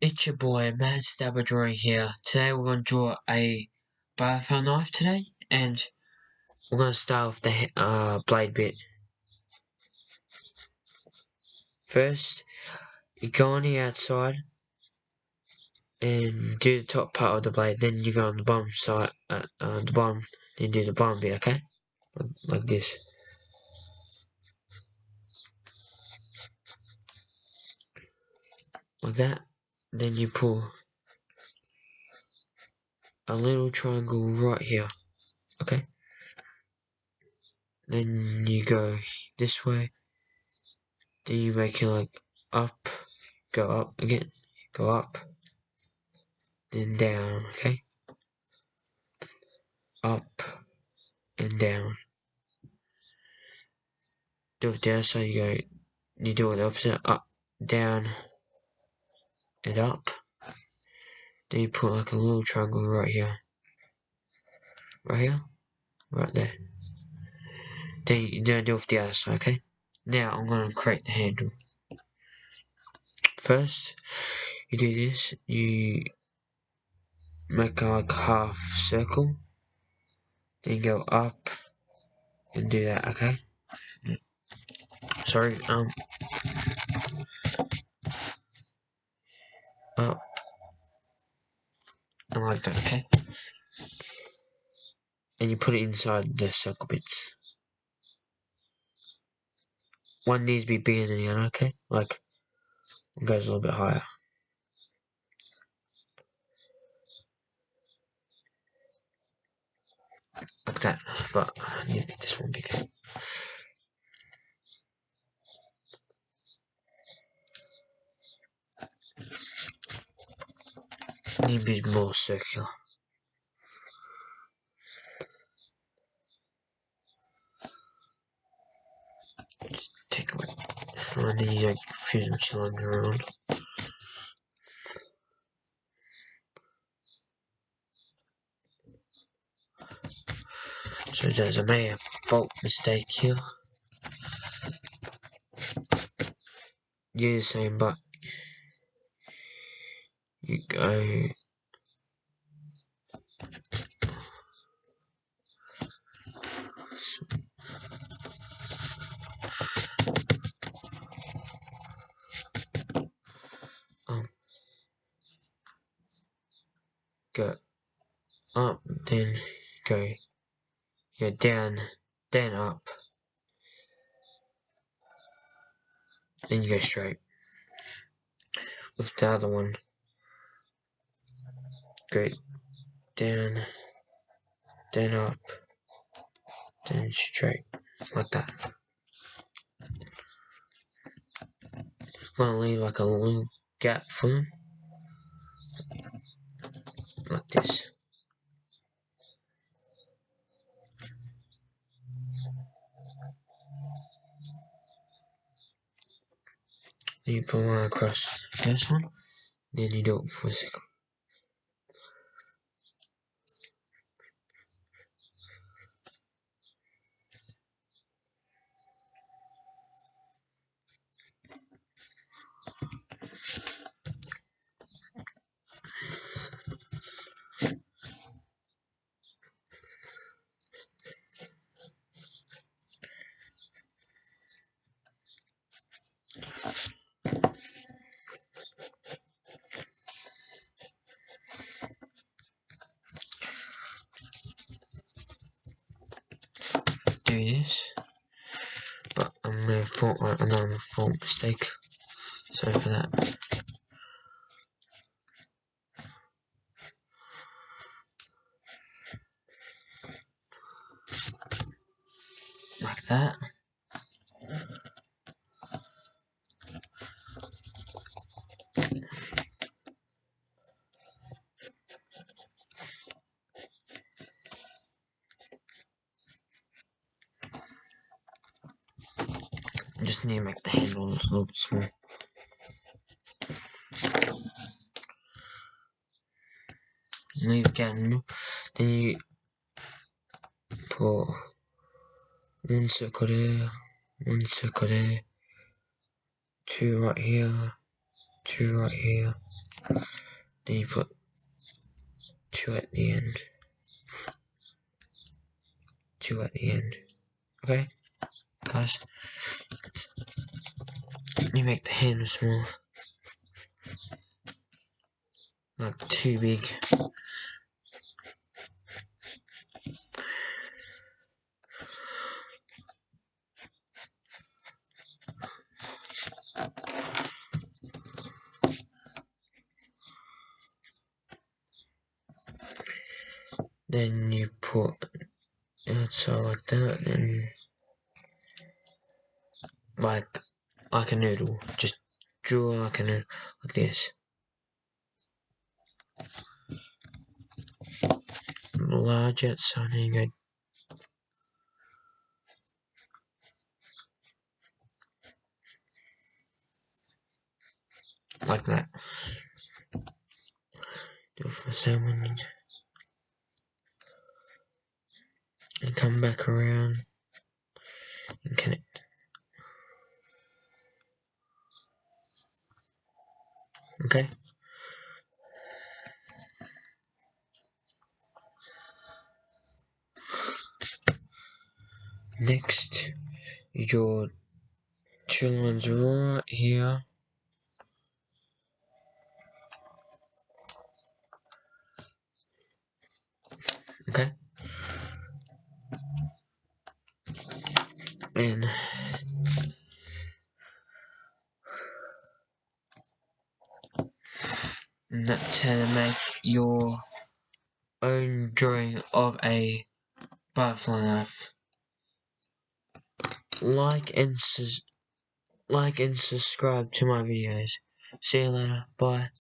It's your boy Mad Stabber Drawing here. Today we're going to draw a butterfly knife today, and we're going to start with the blade bit. First, you go on the outside and do the top part of the blade, then you go on the bottom side, the bottom, then do the bottom bit, okay? Like this. Like that. Then you pull a little triangle right here, okay? Then you go this way. Then you make it like up, go up again, go up, then down, okay? Up and down. Do it down, so you do it opposite, up, down, and up. Then you put like a little triangle right here, right there. Then you do it with the other side, okay? Now I'm gonna create the handle. First, you do this, you make like a half circle, then go up and do that, okay? Sorry, up and like that, okay? And you put it inside the circle bits. One needs to be bigger than the other, okay? Like, it goes a little bit higher. Like that, but I need to make this one bigger. Need to be more circular. Just take away this line, then you don't confuse which line you're on. So there's a made fault mistake here. Do the same, but you go go up, then go down, then up, then you go straight. With the other one, go down, then up, then straight, like that. I'm gonna leave like a little gap for them, like this. Then you put one across the first one, then you do it for the second. Do this, but I made another fault mistake. Sorry for that. Like that. I just need to make the handle a little bit small. Leave again, then you put one circle there, two right here, two right here, Then you put 2 at the end. 2 at the end. Okay, guys. You make the hand small. Like too big. Then you put outside like that, and like a noodle. Just draw like a noodle, like this. Large outside, and you go like that. Do it for someone. And come back around and connect. Okay. Next, you draw 2 lines right here. Okay. And that's how to make your own drawing of a butterfly knife. Like and subscribe to my videos. See you later. Bye.